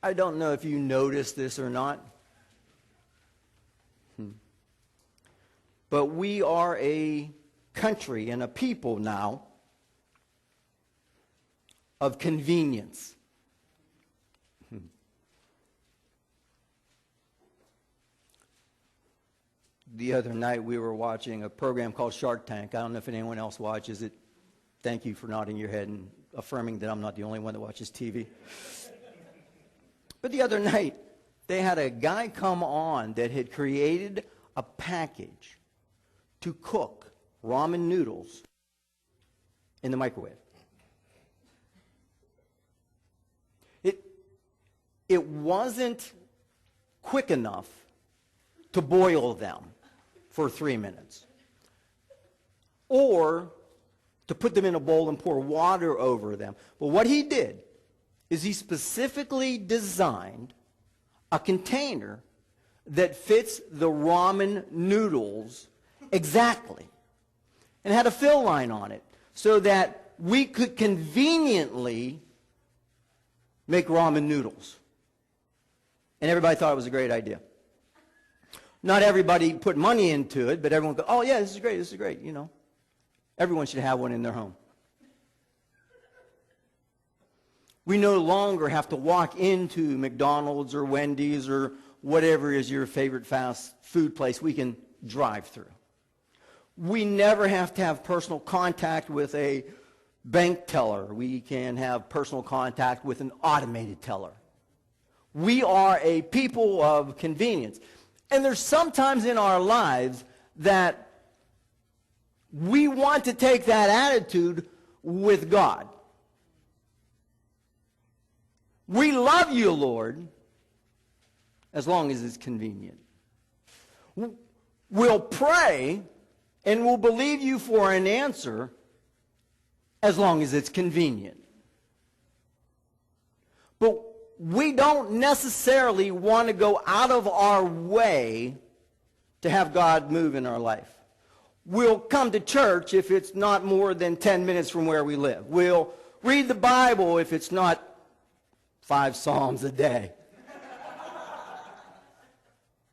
I don't know if you noticed this or not, but we are a country and a people now of convenience. The other night we were watching a program called Shark Tank. I don't know if anyone else watches it. Thank you for nodding your head and affirming that I'm not the only one that watches TV. But the other night, they had a guy come on that had created a package to cook ramen noodles in the microwave. It wasn't quick enough to boil them for 3 minutes, or to put them in a bowl and pour water over them. But what he did is he specifically designed a container that fits the ramen noodles exactly, and had a fill line on it so that we could conveniently make ramen noodles. And everybody thought it was a great idea. Not everybody put money into it, but everyone go, oh yeah, this is great, you know. Everyone should have one in their home. We no longer have to walk into McDonald's or Wendy's or whatever is your favorite fast food place we can drive through. We never have to have personal contact with a bank teller. We can have personal contact with an automated teller. We are a people of convenience. And there's sometimes in our lives that we want to take that attitude with God. We love you, Lord, as long as it's convenient. We'll pray and we'll believe you for an answer as long as it's convenient. But we don't necessarily want to go out of our way to have God move in our life. We'll come to church if it's not more than 10 minutes from where we live. We'll read the Bible if it's not 5 Psalms a day.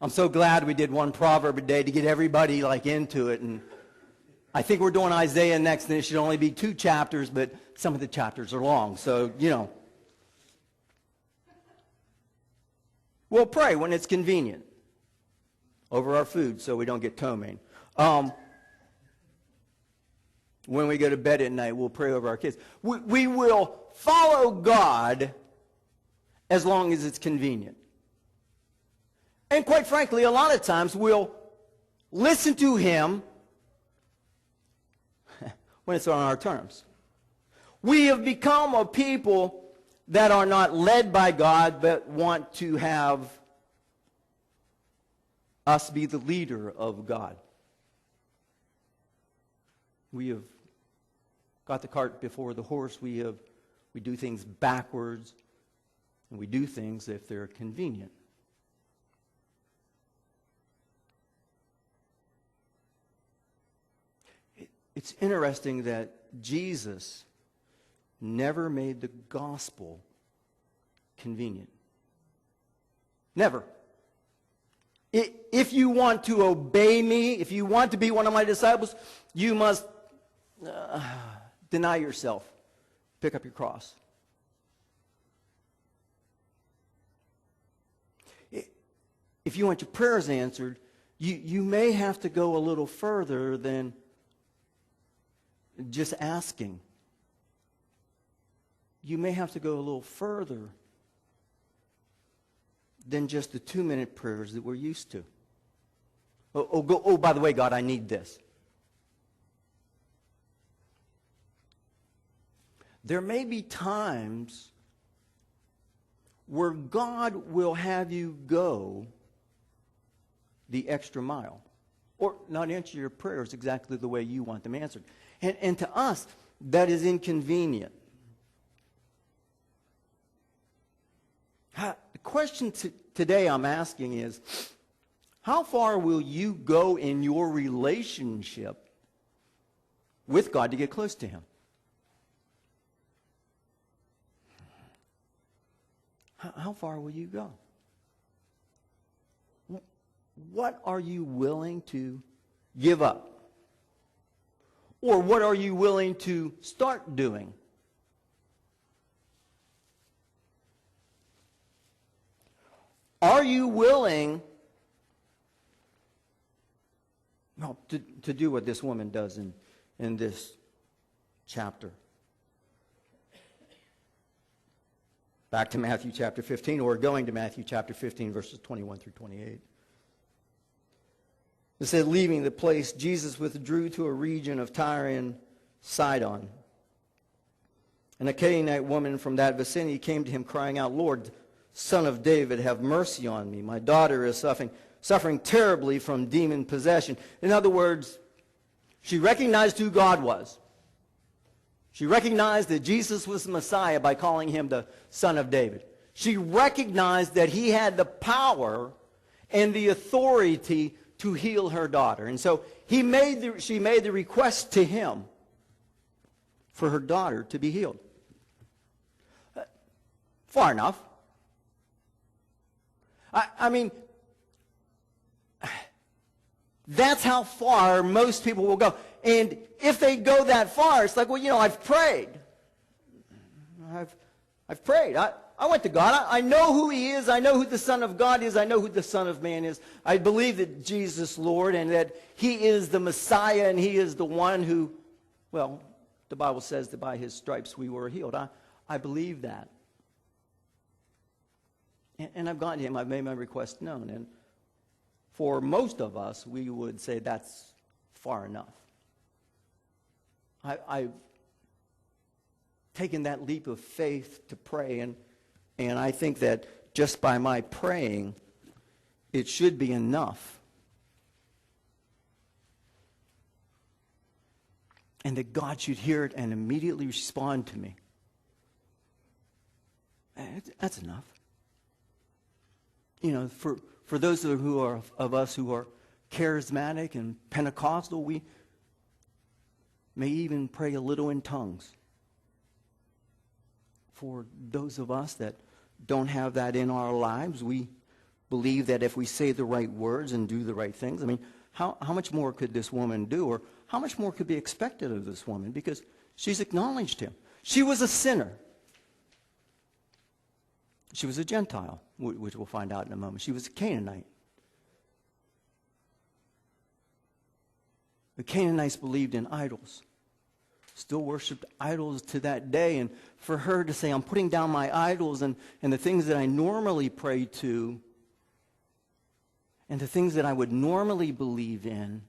I'm so glad we did one proverb a day to get everybody into it. And I think we're doing Isaiah next, and it should only be 2 chapters, but some of the chapters are long. So, we'll pray when it's convenient over our food so we don't get ptomaine. When we go to bed at night, we'll pray over our kids. We will follow God as long as it's convenient. And quite frankly, a lot of times we'll listen to him when it's on our terms. We have become a people that are not led by God, but want to have us be the leader of God. We have got the cart before the horse. We do things backwards, and we do things if they're convenient. It's interesting that Jesus never made the gospel convenient. Never. If you want to obey me, if you want to be one of my disciples, you must deny yourself. Pick up your cross. If you want your prayers answered, you may have to go a little further than just asking. You may have to go a little further than just the 2-minute prayers that we're used to. Oh, by the way, God, I need this. There may be times where God will have you go the extra mile, or not answer your prayers exactly the way you want them answered. And to us, that is inconvenient. The question today I'm asking is, how far will you go in your relationship with God to get close to him? how far will you go? What are you willing to give up? Or what are you willing to start doing? Are you willing to do what this woman does in this chapter? Back to Matthew chapter 15, or going to Matthew chapter 15, verses 21 through 28. It said, leaving the place, Jesus withdrew to a region of Tyre and Sidon. And a Canaanite woman from that vicinity came to him crying out, Lord, Son of David, have mercy on me. My daughter is suffering terribly from demon possession. In other words, she recognized who God was. She recognized that Jesus was the Messiah by calling him the Son of David. She recognized that he had the power and the authority to heal her daughter. And so she made the request to him for her daughter to be healed. Far enough. I mean, that's how far most people will go. And if they go that far, it's like, well, I've prayed. I've prayed. I went to God. I know who he is. I know who the Son of God is. I know who the Son of Man is. I believe that Jesus, Lord, and that he is the Messiah, and he is the one who, well, the Bible says that by his stripes we were healed. I believe that. And I've gone to him. I've made my request known. And for most of us, we would say that's far enough. I've taken that leap of faith to pray, and I think that just by my praying, it should be enough. And that God should hear it and immediately respond to me. That's enough. For those of us who are charismatic and Pentecostal, we may even pray a little in tongues. For those of us that don't have that in our lives, we believe that if we say the right words and do the right things, I mean, how much more could this woman do? Or how much more could be expected of this woman? Because she's acknowledged him. She was a sinner. She was a Gentile, which we'll find out in a moment. She was a Canaanite. The Canaanites believed in idols. Still worshipped idols to that day. And for her to say, I'm putting down my idols and the things that I normally pray to and the things that I would normally believe in,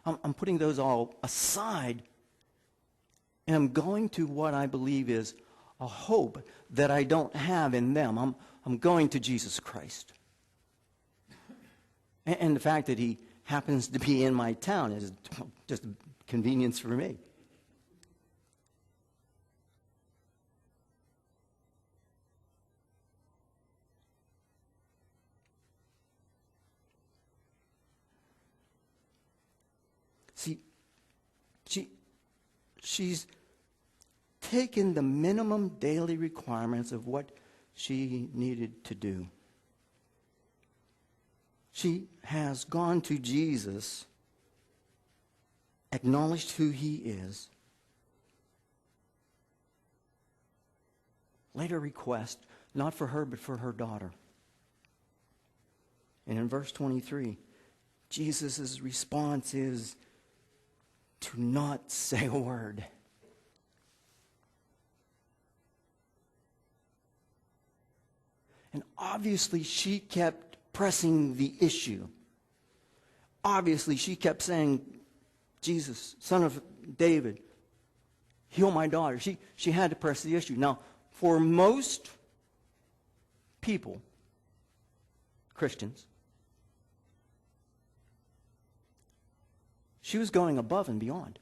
I'm putting those all aside, and I'm going to what I believe is a hope that I don't have in them. I'm going to Jesus Christ. And the fact that he happens to be in my town is just a convenience for me. See, she's taken the minimum daily requirements of what she needed to do. She has gone to Jesus, acknowledged who he is, laid a request, not for her, but for her daughter. And in verse 23, Jesus' response is to not say a word. And obviously she kept pressing the issue. Obviously she kept saying, Jesus, Son of David, heal my daughter. She had to press the issue. Now, for most people, Christians, she was going above and beyond.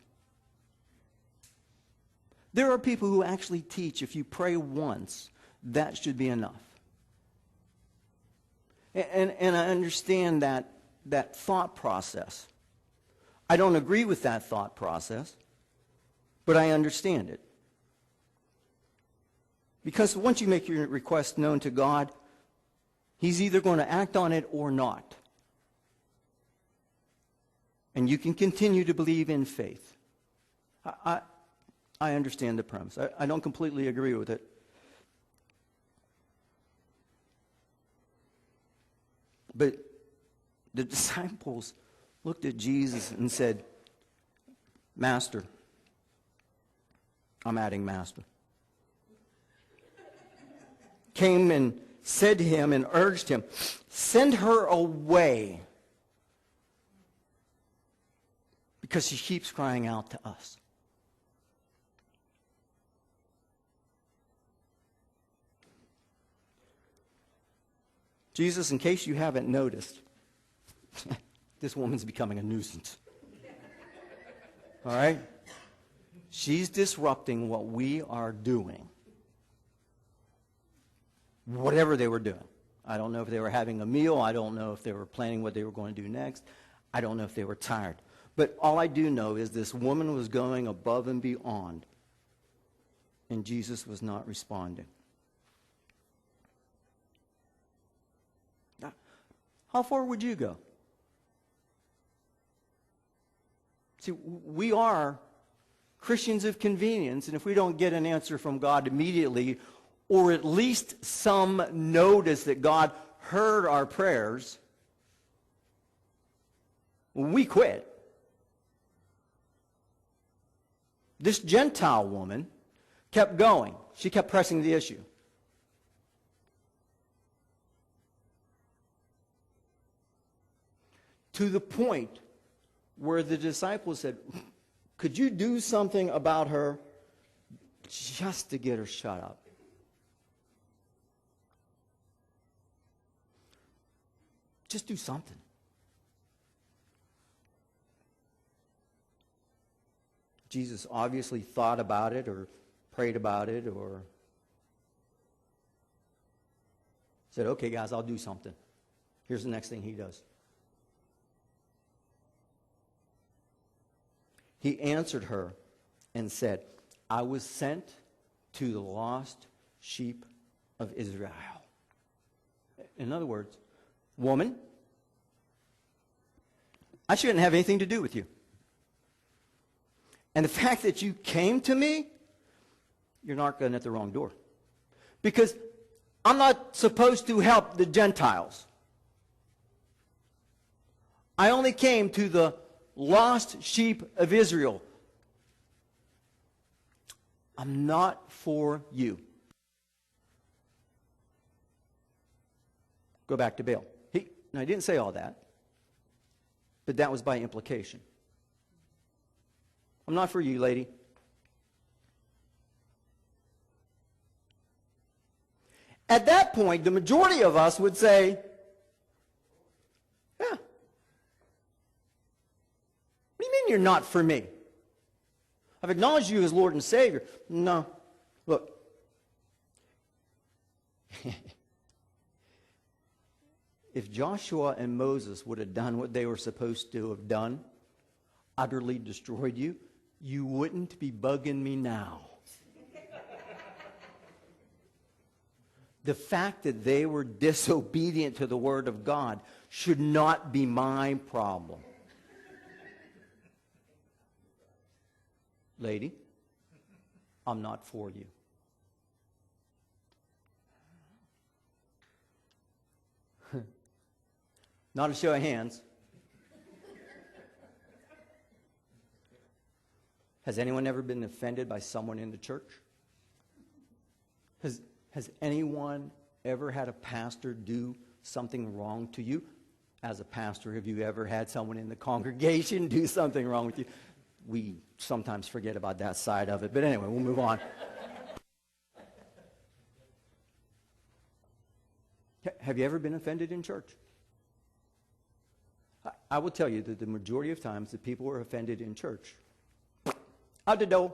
There are people who actually teach if you pray once, that should be enough. And I understand that thought process. I don't agree with that thought process, but I understand it. Because once you make your request known to God, he's either going to act on it or not. And you can continue to believe in faith. I understand the premise. I don't completely agree with it. But the disciples looked at Jesus and said, Master, I'm adding master, came and said to him and urged him, send her away, because she keeps crying out to us. Jesus, in case you haven't noticed, this woman's becoming a nuisance. All right? She's disrupting what we are doing. Whatever they were doing. I don't know if they were having a meal. I don't know if they were planning what they were going to do next. I don't know if they were tired. But all I do know is this woman was going above and beyond, and Jesus was not responding. Now, how far would you go? See, we are Christians of convenience, and if we don't get an answer from God immediately, or at least some notice that God heard our prayers, we quit. This Gentile woman kept going. She kept pressing the issue. To the point where the disciples said, could you do something about her just to get her shut up? Just do something. Jesus obviously thought about it or prayed about it or said, okay, guys, I'll do something. Here's the next thing he does. He answered her and said, I was sent to the lost sheep of Israel. In other words, woman, I shouldn't have anything to do with you. And the fact that you came to me, you're knocking at the wrong door. Because I'm not supposed to help the Gentiles. I only came to the lost sheep of Israel. I'm not for you. Go back to Baal. Now, he didn't say all that, but that was by implication. I'm not for you, lady. At that point, the majority of us would say, yeah. What do you mean you're not for me? I've acknowledged you as Lord and Savior. No. Look. If Joshua and Moses would have done what they were supposed to have done, utterly destroyed you, you wouldn't be bugging me now. The fact that they were disobedient to the Word of God should not be my problem. Lady, I'm not for you. Not a show of hands. Has anyone ever been offended by someone in the church? Has anyone ever had a pastor do something wrong to you? As a pastor, have you ever had someone in the congregation do something wrong with you? We sometimes forget about that side of it. But anyway, we'll move on. Have you ever been offended in church? I will tell you that the majority of times that people are offended in church, out the door.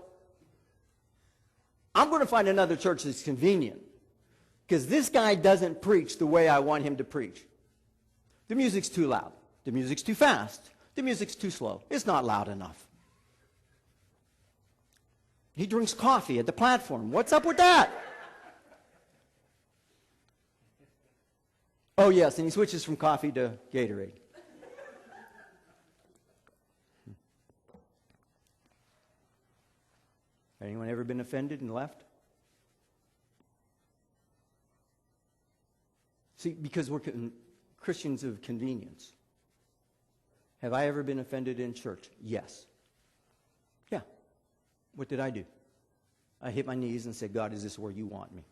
I'm going to find another church that's convenient because this guy doesn't preach the way I want him to preach. The music's too loud. The music's too fast. The music's too slow. It's not loud enough. He drinks coffee at the platform. What's up with that? Oh, yes, and he switches from coffee to Gatorade. Anyone ever been offended and left? See, because we're Christians of convenience. Have I ever been offended in church? Yes. Yeah. What did I do? I hit my knees and said, God, is this where you want me?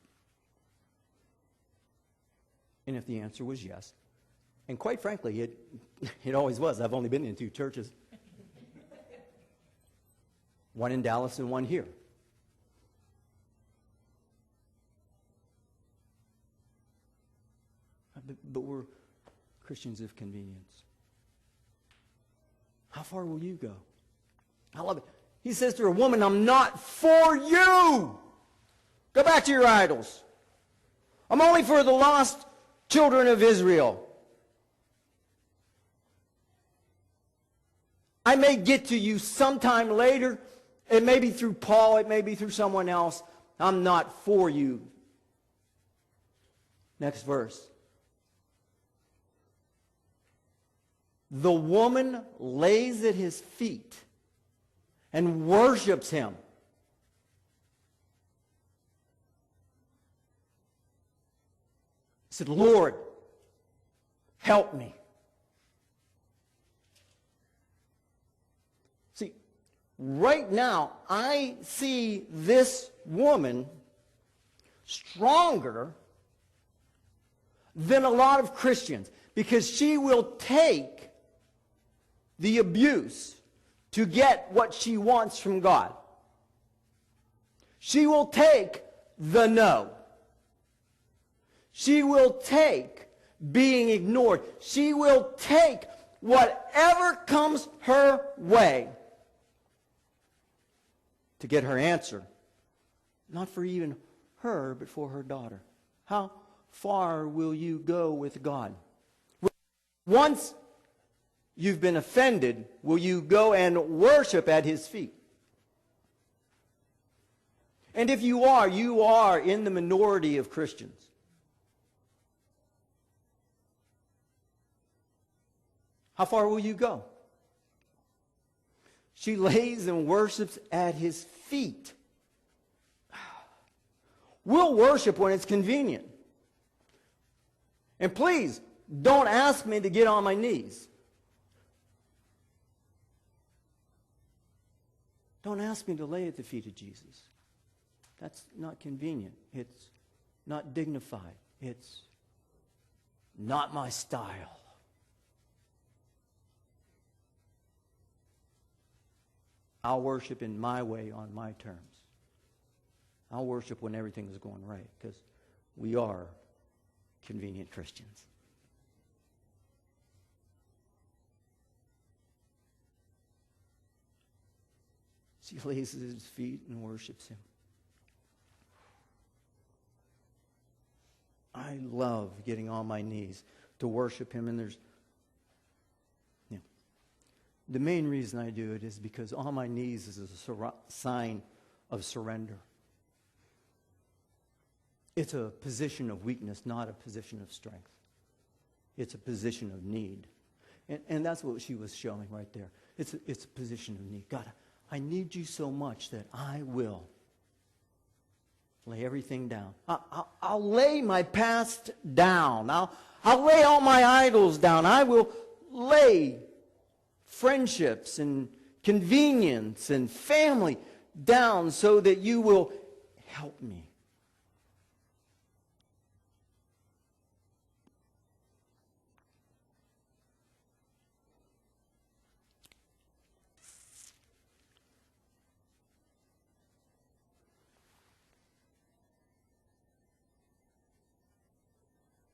And if the answer was yes, and quite frankly, it always was. I've only been in 2 churches. One in Dallas and one here. But we're Christians of convenience. How far will you go? I love it. He says to her, woman, I'm not for you. Go back to your idols. I'm only for the lost children of Israel. I may get to you sometime later. It may be through Paul. It may be through someone else. I'm not for you. Next verse. The woman lays at his feet and worships him. Said, Lord, help me. See, right now, I see this woman stronger than a lot of Christians because she will take the abuse to get what she wants from God. She will take the no. She will take being ignored. She will take whatever comes her way to get her answer. Not for even her, but for her daughter. How far will you go with God? Once you've been offended, will you go and worship at his feet? And if you are in the minority of Christians. How far will you go? She lays and worships at his feet. We'll worship when it's convenient. And please, don't ask me to get on my knees. Don't ask me to lay at the feet of Jesus. That's not convenient. It's not dignified. It's not my style. I'll worship in my way on my terms. I'll worship when everything is going right because we are convenient Christians. She lays at his feet and worships him. I love getting on my knees to worship him, and there's the main reason I do it is because on my knees is a sign of surrender. It's a position of weakness, not a position of strength. It's a position of need. And that's what she was showing right there. It's a position of need. God, I need you so much that I will lay everything down. I'll lay my past down. I'll lay all my idols down. I will lay friendships and convenience and family down so that you will help me.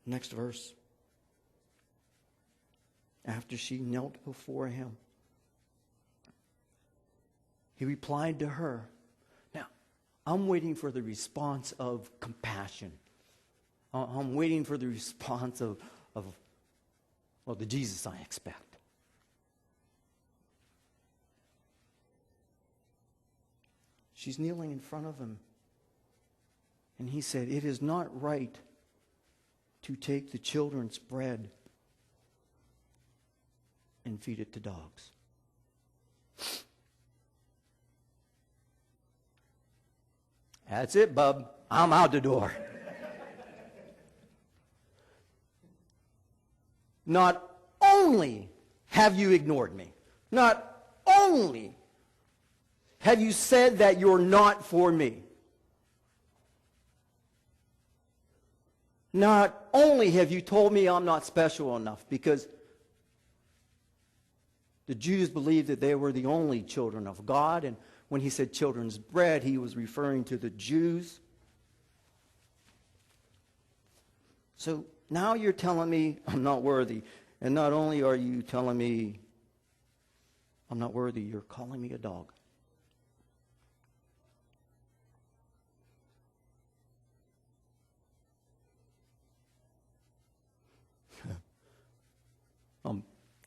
Next verse. After she knelt before him, he replied to her. Now, I'm waiting for the response of compassion. I'm waiting for the response of the Jesus I expect. She's kneeling in front of him. And he said, it is not right to take the children's bread and feed it to dogs. That's it, bub. I'm out the door. Not only have you ignored me, not only have you said that you're not for me, not only have you told me I'm not special enough, because the Jews believed that they were the only children of God, and when he said children's bread, he was referring to the Jews. So now you're telling me I'm not worthy. And not only are you telling me I'm not worthy, you're calling me a dog.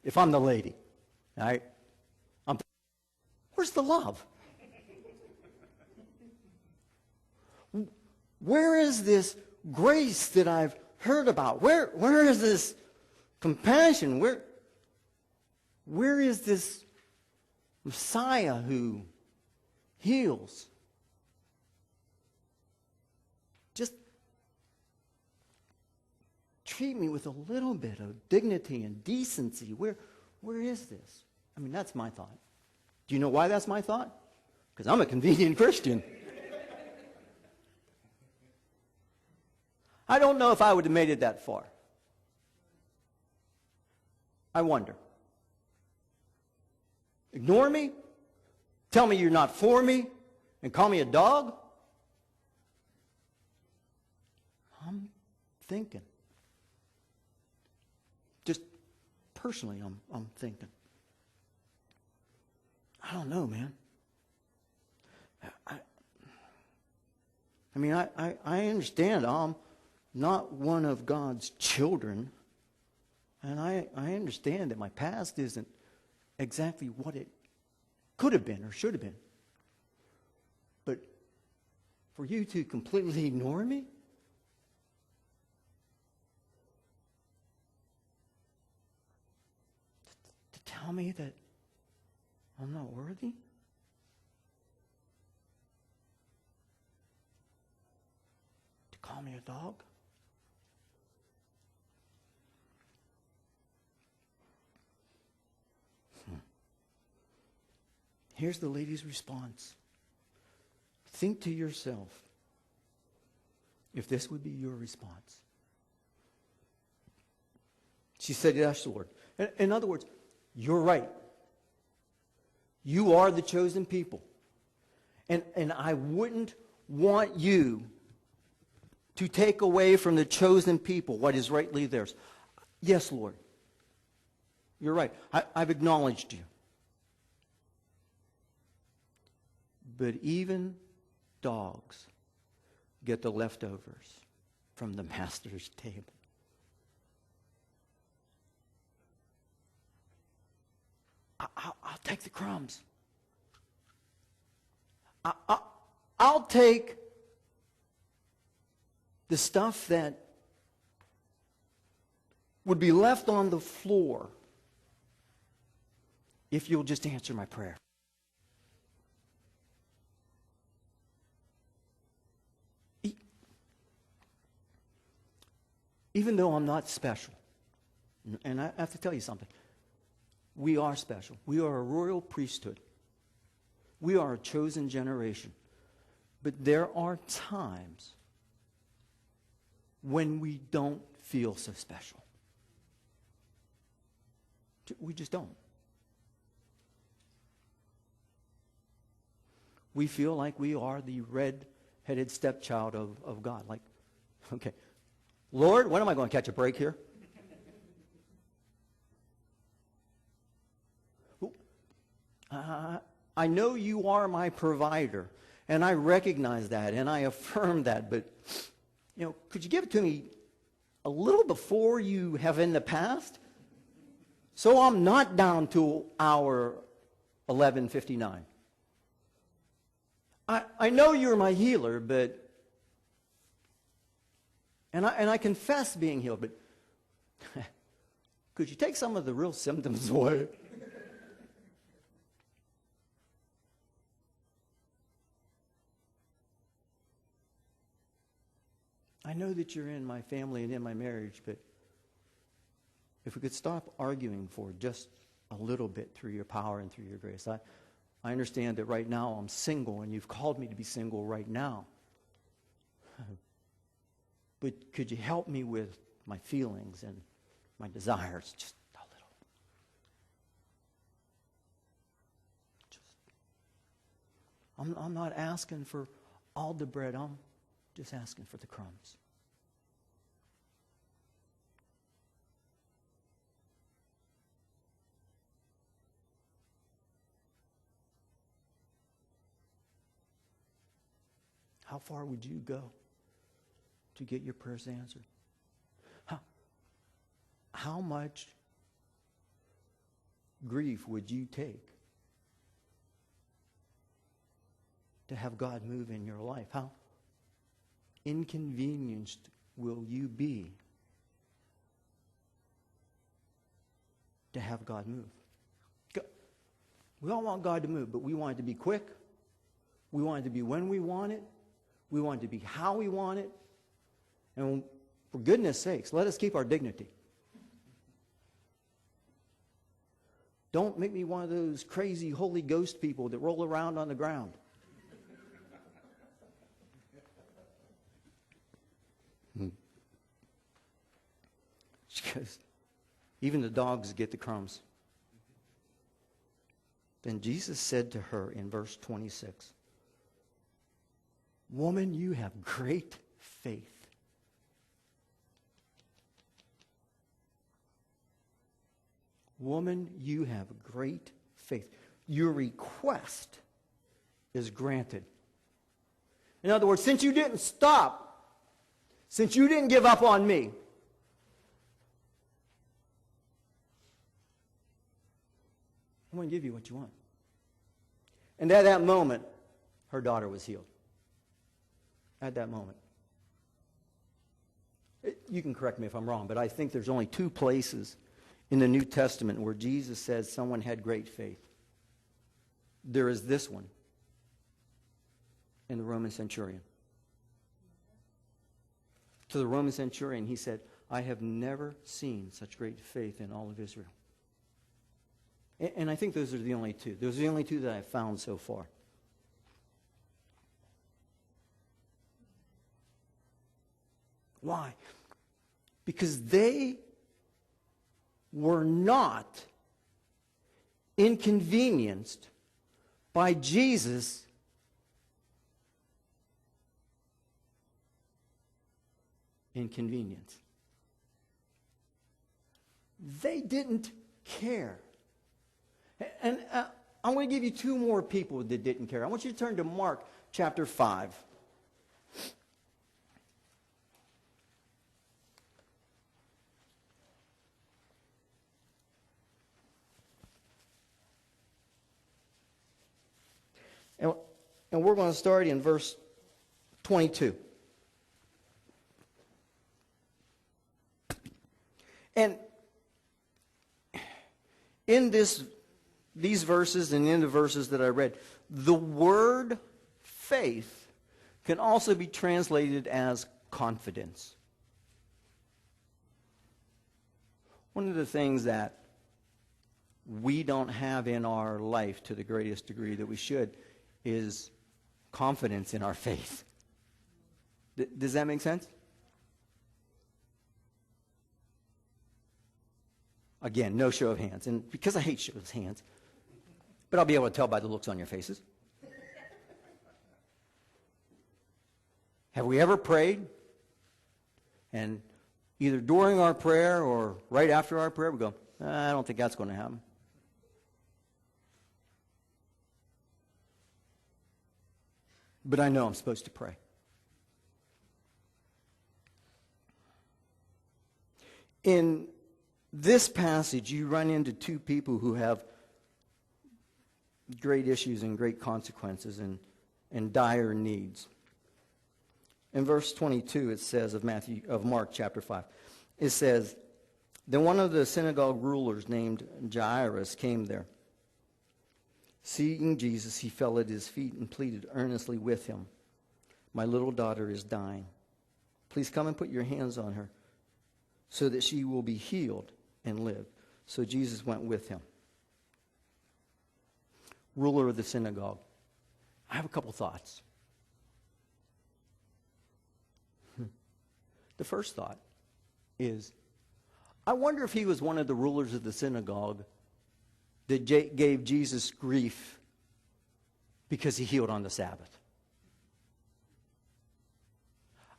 If I'm the lady, all right, where's the love? Where is this grace that I've heard about? Where is this compassion? Where is this Messiah who heals? Just treat me with a little bit of dignity and decency. Where is this? I mean, that's my thought. Do you know why that's my thought? Because I'm a convenient Christian. I don't know if I would have made it that far. I wonder. Ignore me? Tell me you're not for me? And call me a dog? I'm thinking. Just personally, I'm thinking. I don't know, man. I mean, I understand I'm not one of God's children, and I understand that my past isn't exactly what it could have been or should have been. But for you to completely ignore me? To tell me that I'm not worthy? To call me a dog? Here's the lady's response. Think to yourself if this would be your response. She said, yes, Lord. In other words, you're right. You are the chosen people. And I wouldn't want you to take away from the chosen people what is rightly theirs. Yes, Lord. You're right. I've acknowledged you. But even dogs get the leftovers from the master's table. I'll take the crumbs. I'll take the stuff that would be left on the floor if you'll just answer my prayer. Even though I'm not special, and I have to tell you something, we are special. We are a royal priesthood. We are a chosen generation. But there are times when we don't feel so special. We just don't. We feel like we are the red-headed stepchild of God. Like, okay, Lord, when am I going to catch a break here? I know you are my provider, and I recognize that, and I affirm that, but, could you give it to me a little before you have in the past? So I'm not down to hour 11:59. I know you're my healer, but And I confess being healed, but could you take some of the real symptoms away? I know that you're in my family and in my marriage, but if we could stop arguing for just a little bit through your power and through your grace. I understand that right now I'm single, and you've called me to be single right now. But could you help me with my feelings and my desires just a little? I'm not asking for all the bread. I'm just asking for the crumbs. How far would you go to get your prayers answered? How much grief would you take to have God move in your life? How inconvenienced will you be to have God move? We all want God to move, but we want it to be quick. We want it to be when we want it. We want it to be how we want it. And for goodness sakes, let us keep our dignity. Don't make me one of those crazy Holy Ghost people that roll around on the ground. Because even the dogs get the crumbs. Then Jesus said to her in verse 26, "Woman, you have great faith." Woman, you have great faith. Your request is granted. In other words, since you didn't stop, since you didn't give up on me, I'm going to give you what you want. And at that moment, her daughter was healed. At that moment. You can correct me if I'm wrong, but I think there's only two places in the New Testament where Jesus says someone had great faith. There is this one in the Roman centurion. To the Roman centurion, he said, "I have never seen such great faith in all of Israel." And I think those are the only two. Those are the only two that I've found so far. Why? Because they were not inconvenienced by Jesus inconvenience. They didn't care. And I'm going to give you two more people that didn't care. I want you to turn to Mark chapter 5. And we're going to start in verse 22. And in these verses and in the verses that I read, the word faith can also be translated as confidence. One of the things that we don't have in our life to the greatest degree that we should is confidence in our faith. Does that make sense? Again, no show of hands. And because I hate shows of hands, but I'll be able to tell by the looks on your faces. Have we ever prayed? And either during our prayer or right after our prayer, we go, I don't think that's going to happen. But I know I'm supposed to pray. In this passage, you run into two people who have great issues and great consequences and dire needs. In verse 22, it says of Mark chapter 5, it says, "Then one of the synagogue rulers named Jairus came there. Seeing Jesus, he fell at his feet and pleaded earnestly with him, 'My little daughter is dying. Please come and put your hands on her so that she will be healed and live.' So Jesus went with him." Ruler of the synagogue. I have a couple thoughts. The first thought is, I wonder if he was one of the rulers of the synagogue that gave Jesus grief because he healed on the Sabbath.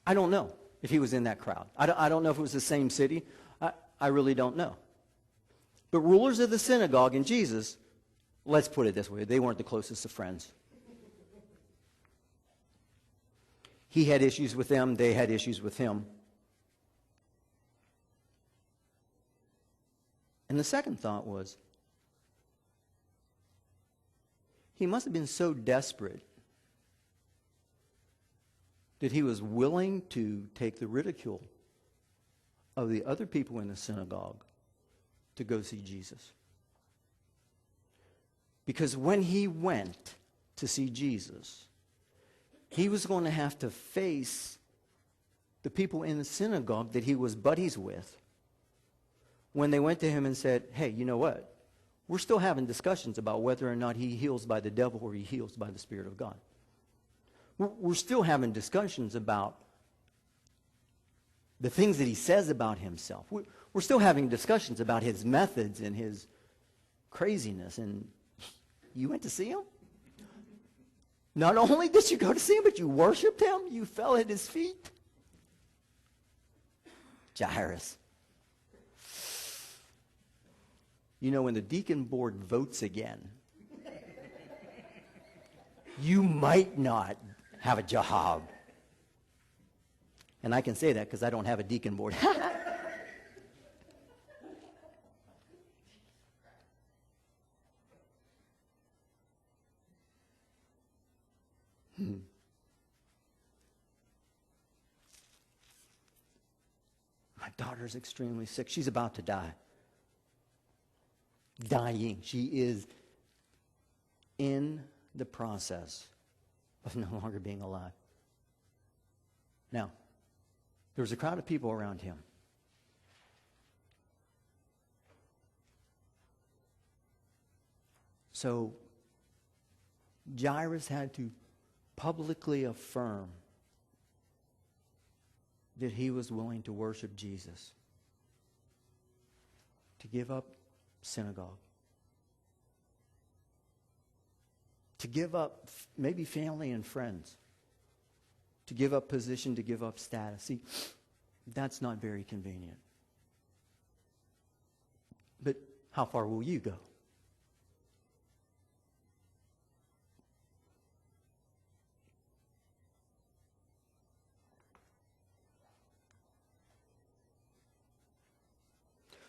I don't know if he was in that crowd. I don't know if it was the same city. I really don't know. But rulers of the synagogue and Jesus, let's put it this way, they weren't the closest of friends. He had issues with them. They had issues with him. And the second thought was, he must have been so desperate that he was willing to take the ridicule of the other people in the synagogue to go see Jesus. Because when he went to see Jesus, he was going to have to face the people in the synagogue that he was buddies with when they went to him and said, "Hey, you know what? We're still having discussions about whether or not he heals by the devil or he heals by the Spirit of God. We're still having discussions about the things that he says about himself. We're still having discussions about his methods and his craziness." And you went to see him? Not only did you go to see him, but you worshiped him? You fell at his feet? Jairus. You know, when the deacon board votes again, you might not have a job. And I can say that because I don't have a deacon board. My daughter's extremely sick. She's about to die. Dying. She is in the process of no longer being alive. Now, there was a crowd of people around him. So, Jairus had to publicly affirm that he was willing to worship Jesus, to give up synagogue, to give up maybe family and friends, to give up position, to give up status. See, that's not very convenient. But how far will you go?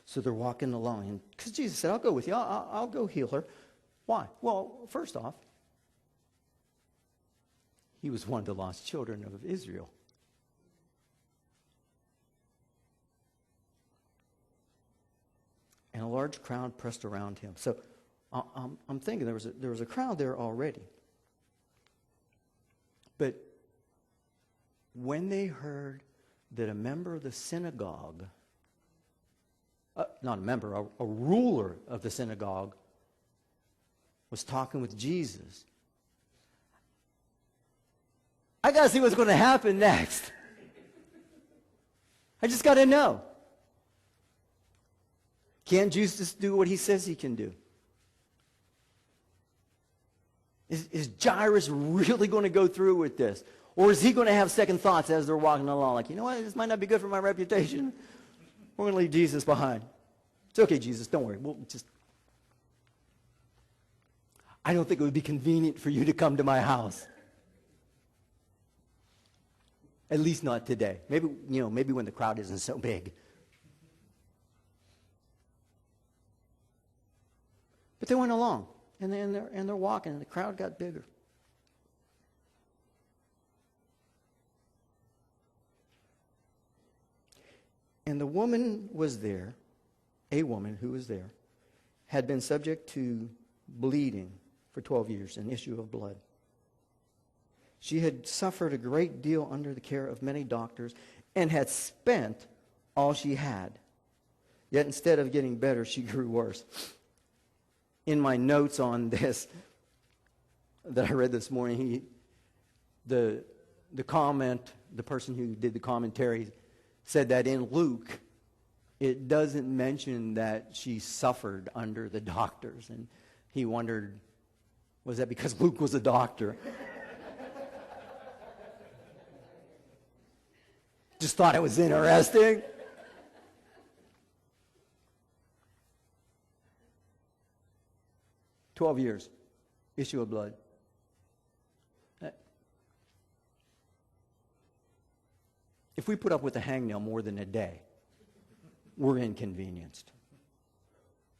So they're walking along. Because Jesus said, "I'll go with you. I'll go heal her." Why? Well, first off, he was one of the lost children of Israel. And a large crowd pressed around him. So I'm thinking there was a crowd there already. But when they heard that a member of the synagogue, not a member, a ruler of the synagogue, was talking with Jesus, I got to see what's going to happen next. I just got to know. Can Jesus do what he says he can do? Is Jairus really going to go through with this? Or is he going to have second thoughts as they're walking along? Like, you know what, this might not be good for my reputation. We're going to leave Jesus behind. It's okay, Jesus, don't worry. I don't think it would be convenient for you to come to my house. At least not today. Maybe when the crowd isn't so big. But they went along, and they're walking, and the crowd got bigger. And the woman was there, a woman who was there, had been subject to bleeding for 12 years, an issue of blood. She had suffered a great deal under the care of many doctors and had spent all she had. Yet instead of getting better, she grew worse. In my notes on this that I read this morning, the person who did the commentary said that in Luke, it doesn't mention that she suffered under the doctors. And he wondered, was that because Luke was a doctor? Just thought it was interesting. "12 years, issue of blood." If we put up with a hangnail more than a day, we're inconvenienced.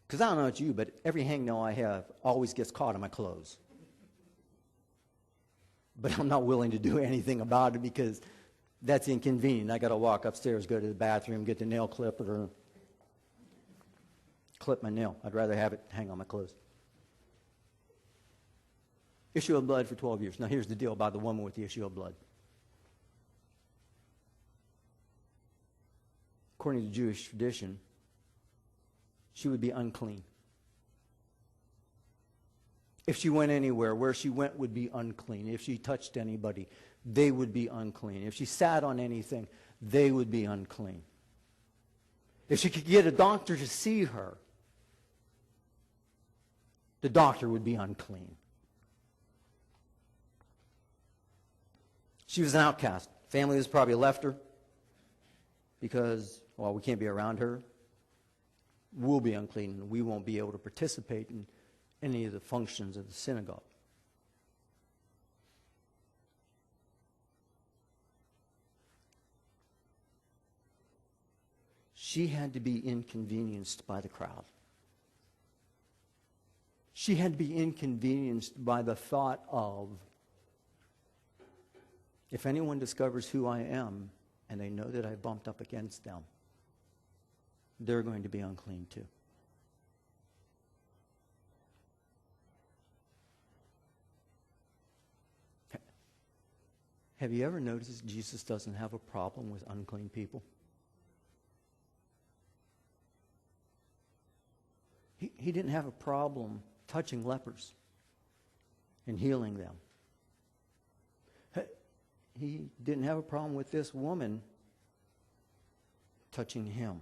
Because I don't know about you, but every hangnail I have always gets caught in my clothes. But I'm not willing to do anything about it because that's inconvenient. I got to walk upstairs, go to the bathroom, get the nail clipper, or clip my nail. I'd rather have it hang on my clothes. Issue of blood for 12 years. Now here's the deal about the woman with the issue of blood. According to Jewish tradition, she would be unclean. If she went anywhere, where she went would be unclean. If she touched anybody, they would be unclean. If she sat on anything, they would be unclean. If she could get a doctor to see her, the doctor would be unclean. She was an outcast. Family has probably left her because, well, we can't be around her. We'll be unclean, and we won't be able to participate in any of the functions of the synagogue. She had to be inconvenienced by the crowd. She had to be inconvenienced by the thought of, if anyone discovers who I am and they know that I bumped up against them, they're going to be unclean too. Have you ever noticed Jesus doesn't have a problem with unclean people? He didn't have a problem touching lepers and healing them. He didn't have a problem with this woman touching him.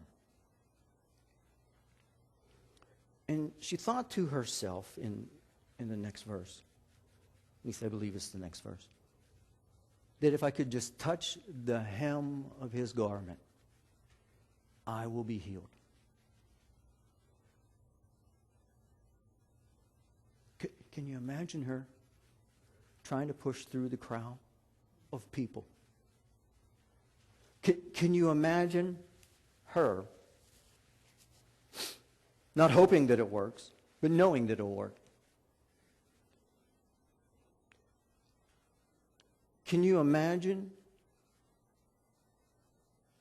And she thought to herself in the next verse, at least I believe it's the next verse, that if I could just touch the hem of his garment, I will be healed. Can you imagine her trying to push through the crowd of people? Can you imagine her not hoping that it works, but knowing that it will work? Can you imagine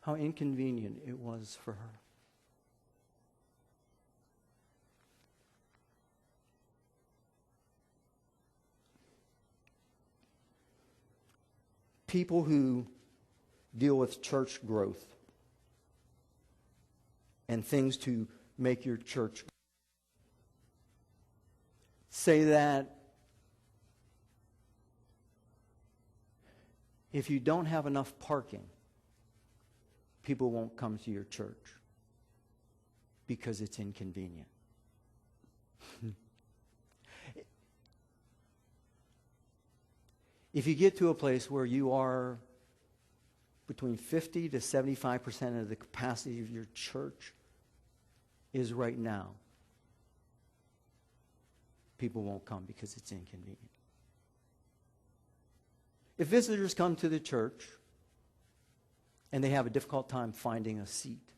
how inconvenient it was for her? People who deal with church growth and things to make your church say that if you don't have enough parking, people won't come to your church because it's inconvenient. If you get to a place where you are between 50 to 75% of the capacity of your church is right now, people won't come because it's inconvenient. If visitors come to the church and they have a difficult time finding a seat,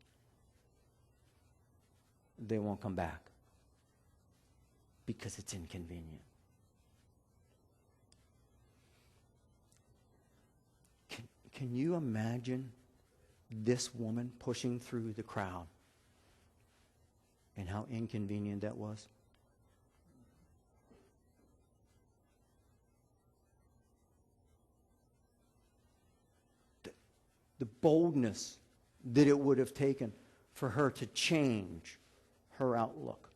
they won't come back because it's inconvenient. Can you imagine this woman pushing through the crowd and how inconvenient that was? The boldness that it would have taken for her to change her outlook.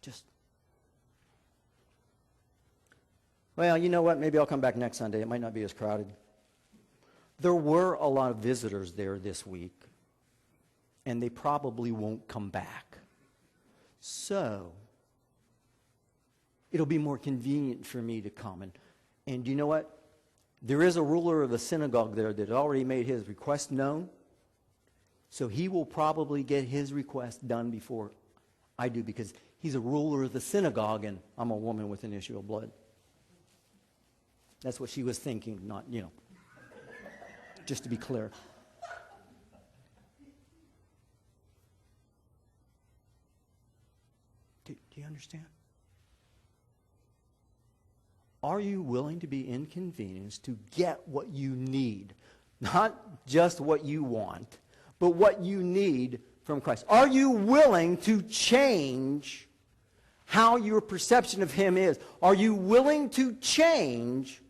Just, well, you know what? Maybe I'll come back next Sunday. It might not be as crowded. There were a lot of visitors there this week, and they probably won't come back. So, it'll be more convenient for me to come. And you know what? There is a ruler of the synagogue there that already made his request known. So he will probably get his request done before I do, because he's a ruler of the synagogue and I'm a woman with an issue of blood. That's what she was thinking, not, just to be clear. Do you understand? Are you willing to be inconvenienced to get what you need? Not just what you want, but what you need from Christ. Are you willing to change how your perception of Him is? Are you willing to change,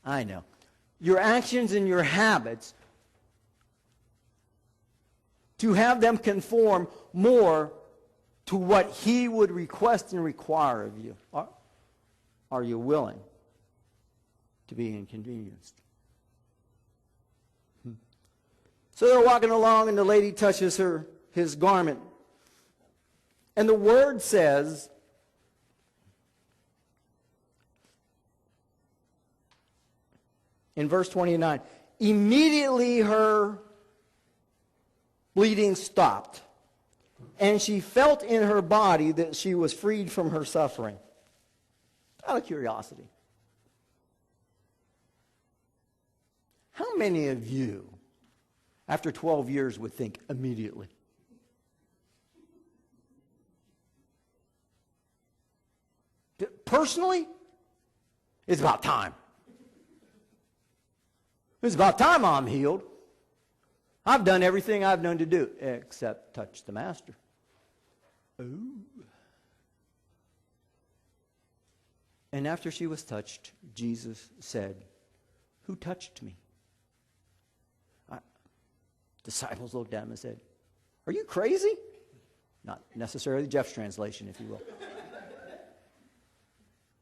I know, your actions and your habits to have them conform more to what He would request and require of you? Are you willing to be inconvenienced? So they're walking along and the lady touches his garment. And the word says, in verse 29, immediately her bleeding stopped, and she felt in her body that she was freed from her suffering. Out of curiosity, how many of you, after 12 years, would think immediately? Personally, it's about time. It's about time I'm healed. I've done everything I've known to do except touch the Master. Ooh. And after she was touched, Jesus said, "Who touched me?" Disciples looked at him and said, "Are you crazy?" Not necessarily Jeff's translation, if you will.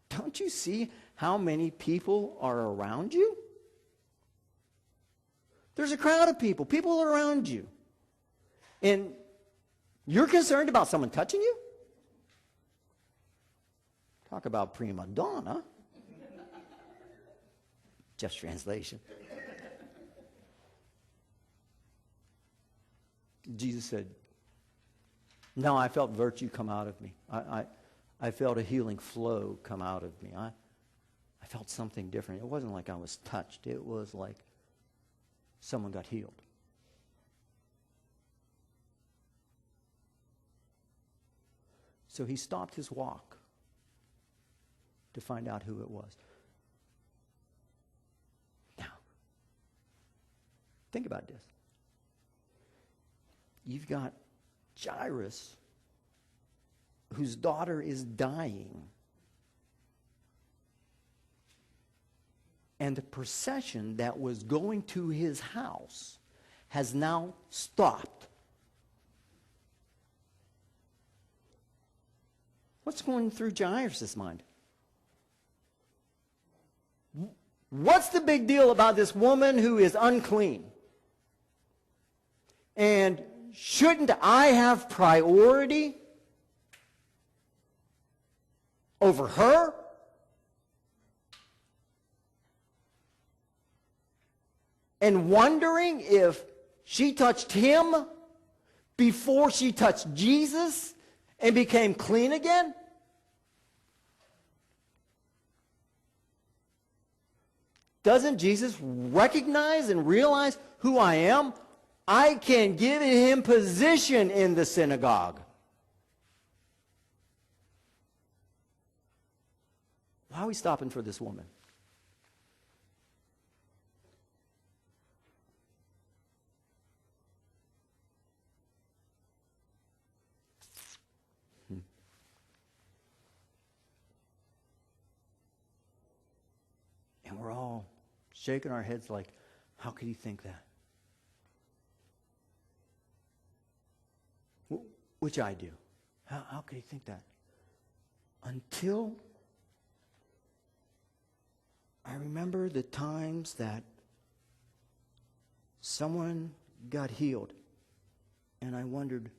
Don't you see how many people are around you? There's a crowd of people. People are around you. And you're concerned about someone touching you? Talk about prima donna. Jeff's translation. Jesus said, "No, I felt virtue come out of me. I felt a healing flow come out of me. I felt something different. It wasn't like I was touched. It was like someone got healed." So he stopped his walk to find out who it was. Now, think about this. You've got Jairus, whose daughter is dying. And the procession that was going to his house has now stopped. What's going through Jairus' mind? What's the big deal about this woman who is unclean? And shouldn't I have priority over her? And wondering if she touched him before she touched Jesus and became clean again? Doesn't Jesus recognize and realize who I am? I can give him position in the synagogue. Why are we stopping for this woman? shaking our heads like, how could he think that? Which I do. How could he think that? Until I remember the times that someone got healed, and I wondered,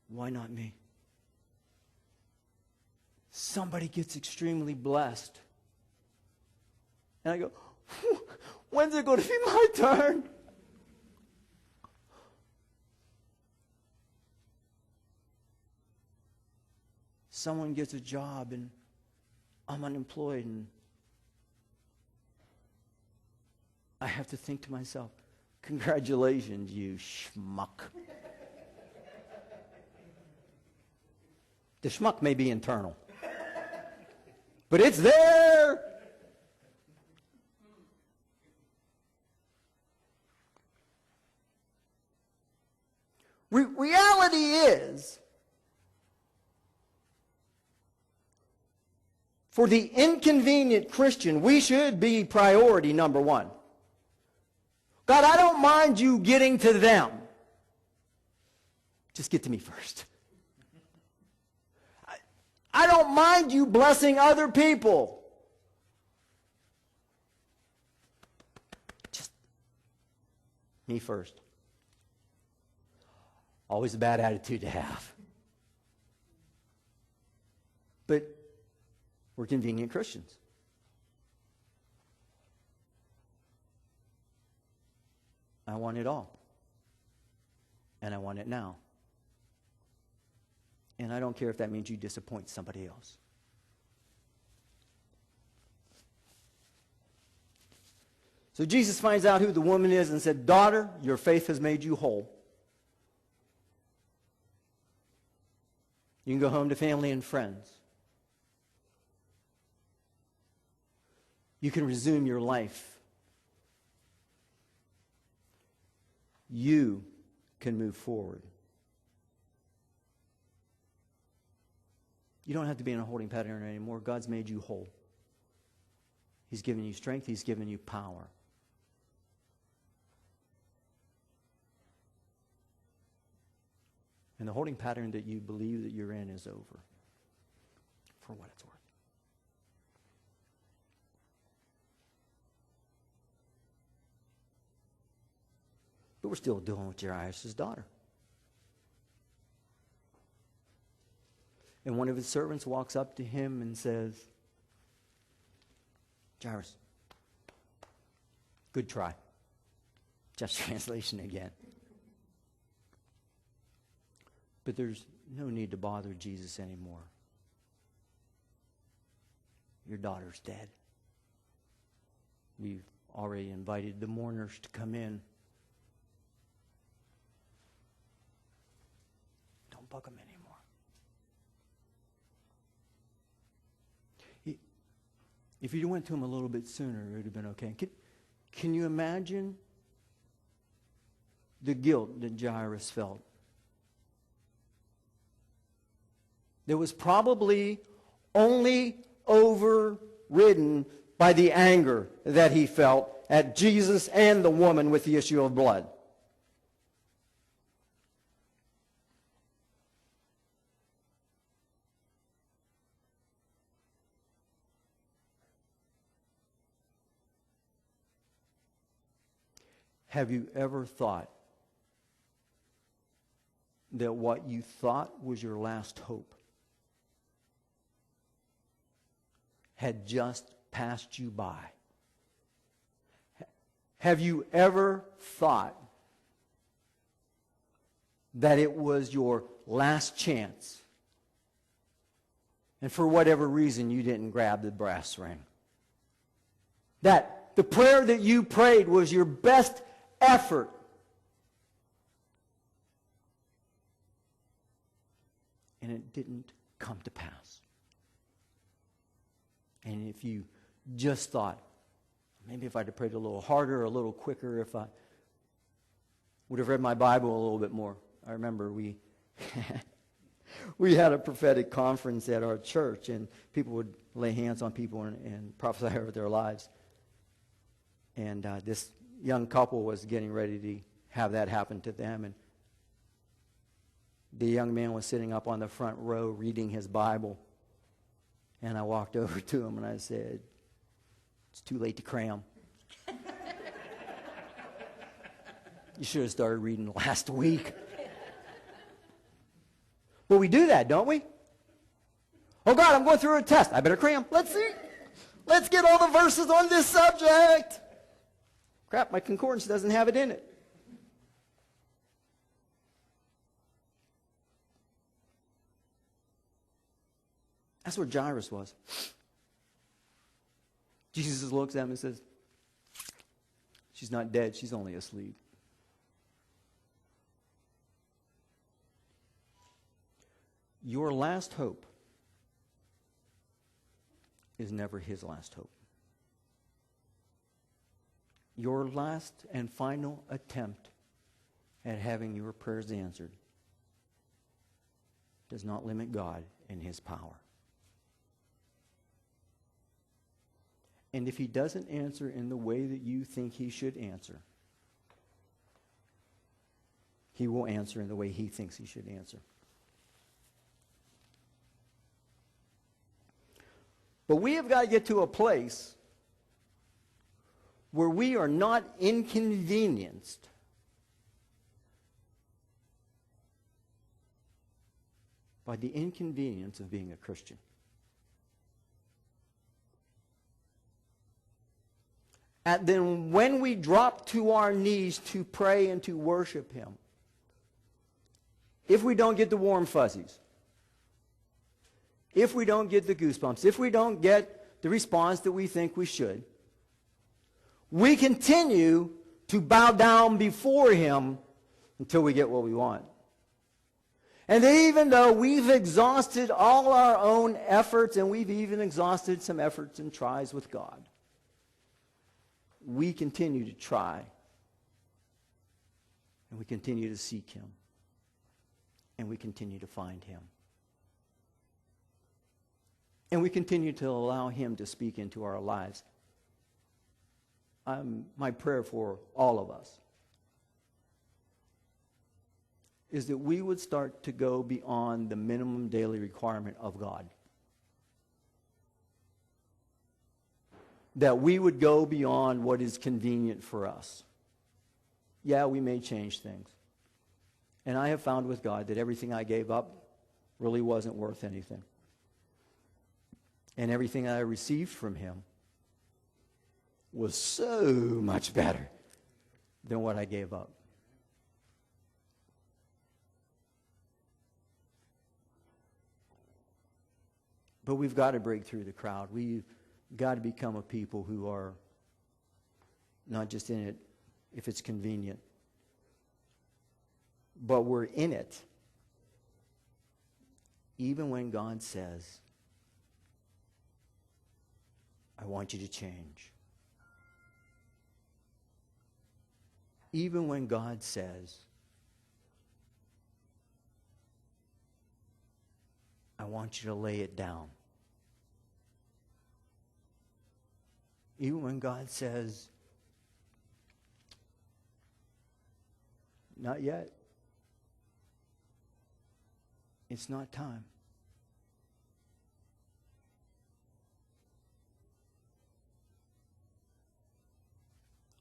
why not me? Somebody gets extremely blessed. And I go, when's it going to be my turn? Someone gets a job and I'm unemployed, and I have to think to myself, congratulations, you schmuck. The schmuck may be internal, but it's there. Reality is, for the inconvenient Christian, we should be priority number one. God, I don't mind you getting to them. Just get to me first. I don't mind you blessing other people. Just me first. Always a bad attitude to have. But we're convenient Christians. I want it all. And I want it now. And I don't care if that means you disappoint somebody else. So Jesus finds out who the woman is and said, daughter, your faith has made you whole. You can go home to family and friends. You can resume your life. You can move forward. You don't have to be in a holding pattern anymore. God's made you whole. He's given you strength. He's given you power. And the holding pattern that you believe that you're in is over, for what it's worth. But we're still dealing with Jairus' daughter. And one of his servants walks up to him and says, Jairus, good try. Just translation again. But there's no need to bother Jesus anymore. Your daughter's dead. We've already invited the mourners to come in. Don't bug them anymore. If you went to him a little bit sooner, it would have been okay. Can you imagine the guilt that Jairus felt? That was probably only overridden by the anger that he felt at Jesus and the woman with the issue of blood. Have you ever thought that what you thought was your last hope had just passed you by? Have you ever thought that it was your last chance, and for whatever reason you didn't grab the brass ring? That the prayer that you prayed was your best effort, and it didn't come to pass. And if you just thought, maybe if I'd have prayed a little harder, a little quicker, if I would have read my Bible a little bit more. I remember we had a prophetic conference at our church, and people would lay hands on people and prophesy over their lives. And this young couple was getting ready to have that happen to them. And the young man was sitting up on the front row reading his Bible. And I walked over to him and I said, "It's too late to cram. You should have started reading last week." But we do that, don't we? Oh God, I'm going through a test. I better cram. Let's see. Let's get all the verses on this subject. Crap, my concordance doesn't have it in it. That's where Jairus was. Jesus looks at him and says, "She's not dead, she's only asleep." Your last hope is never his last hope. Your last and final attempt at having your prayers answered does not limit God in his power. And if he doesn't answer in the way that you think he should answer, he will answer in the way he thinks he should answer. But we have got to get to a place where we are not inconvenienced by the inconvenience of being a Christian. And then when we drop to our knees to pray and to worship him, if we don't get the warm fuzzies, if we don't get the goosebumps, if we don't get the response that we think we should, we continue to bow down before him until we get what we want. And even though we've exhausted all our own efforts, and we've even exhausted some efforts and tries with God, we continue to try, and we continue to seek him, and we continue to find him. And we continue to allow him to speak into our lives. My prayer for all of us is that we would start to go beyond the minimum daily requirement of God. That we would go beyond what is convenient for us. Yeah, we may change things. And I have found with God that everything I gave up really wasn't worth anything. And everything I received from him was so much better than what I gave up. But we've got to break through the crowd. We've got to become a people who are not just in it if it's convenient, but we're in it even when God says, "I want you to change." Even when God says, "I want you to lay it down." Even when God says, "Not yet. It's not time."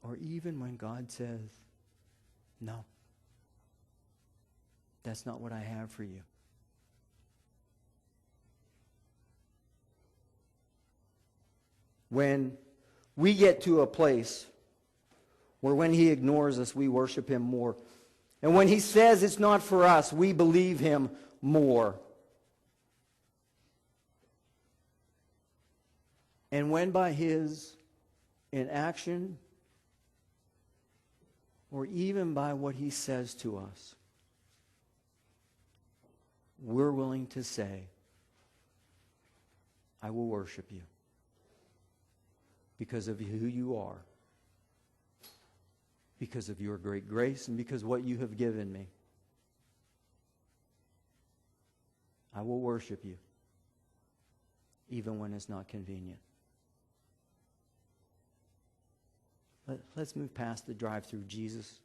Or even when God says, "No, that's not what I have for you." When we get to a place where when he ignores us, we worship him more. And when he says it's not for us, we believe him more. And when by his inaction, or even by what he says to us, we're willing to say, "I will worship you because of who you are, because of your great grace, and because what you have given me. I will worship you even when it's not convenient." Let's move past the drive-through, Jesus.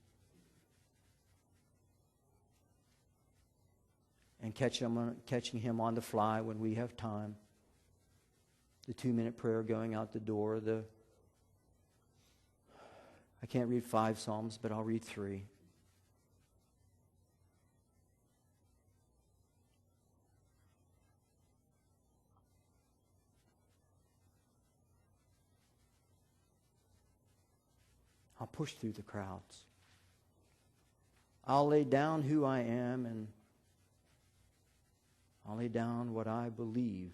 And catching him on the fly when we have time. The 2-minute prayer going out the door. I can't read 5 Psalms, but I'll read 3. I'll push through the crowds. I'll lay down who I am, and I'll lay down what I believe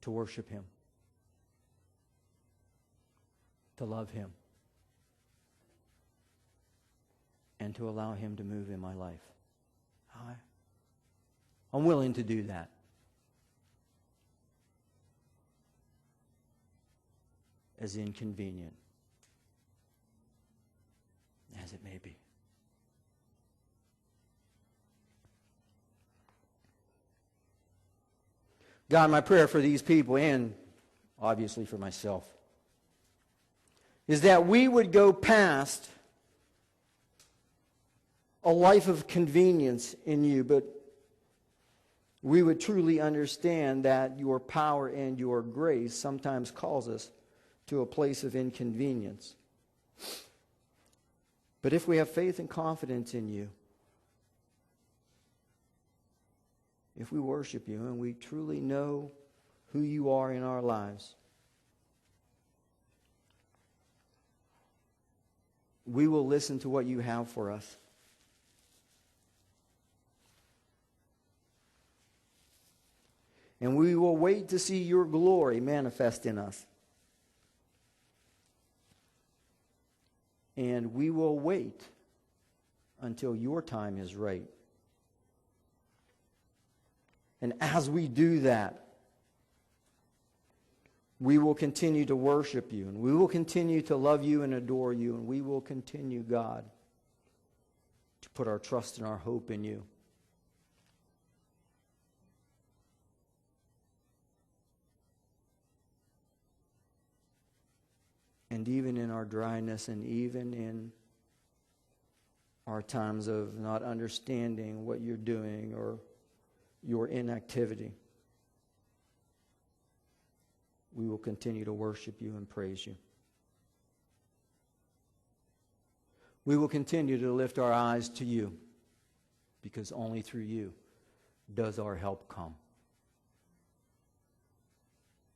to worship him, to love him, and to allow him to move in my life. I'm willing to do that. As inconvenient as it may be. God, my prayer for these people, and obviously for myself, is that we would go past a life of convenience in you, but we would truly understand that your power and your grace sometimes calls us to a place of inconvenience. But if we have faith and confidence in you, if we worship you and we truly know who you are in our lives, we will listen to what you have for us. And we will wait to see your glory manifest in us. And we will wait until your time is right. And as we do that, we will continue to worship you, and we will continue to love you and adore you, and we will continue, God, to put our trust and our hope in you. And even in our dryness, and even in our times of not understanding what you're doing or your inactivity, we will continue to worship you and praise you. We will continue to lift our eyes to you, because only through you does our help come.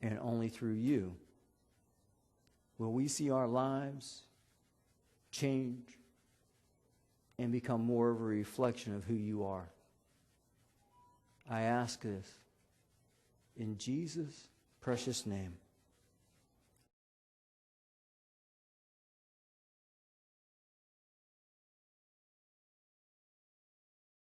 And only through you will we see our lives change and become more of a reflection of who you are. I ask this in Jesus' precious name.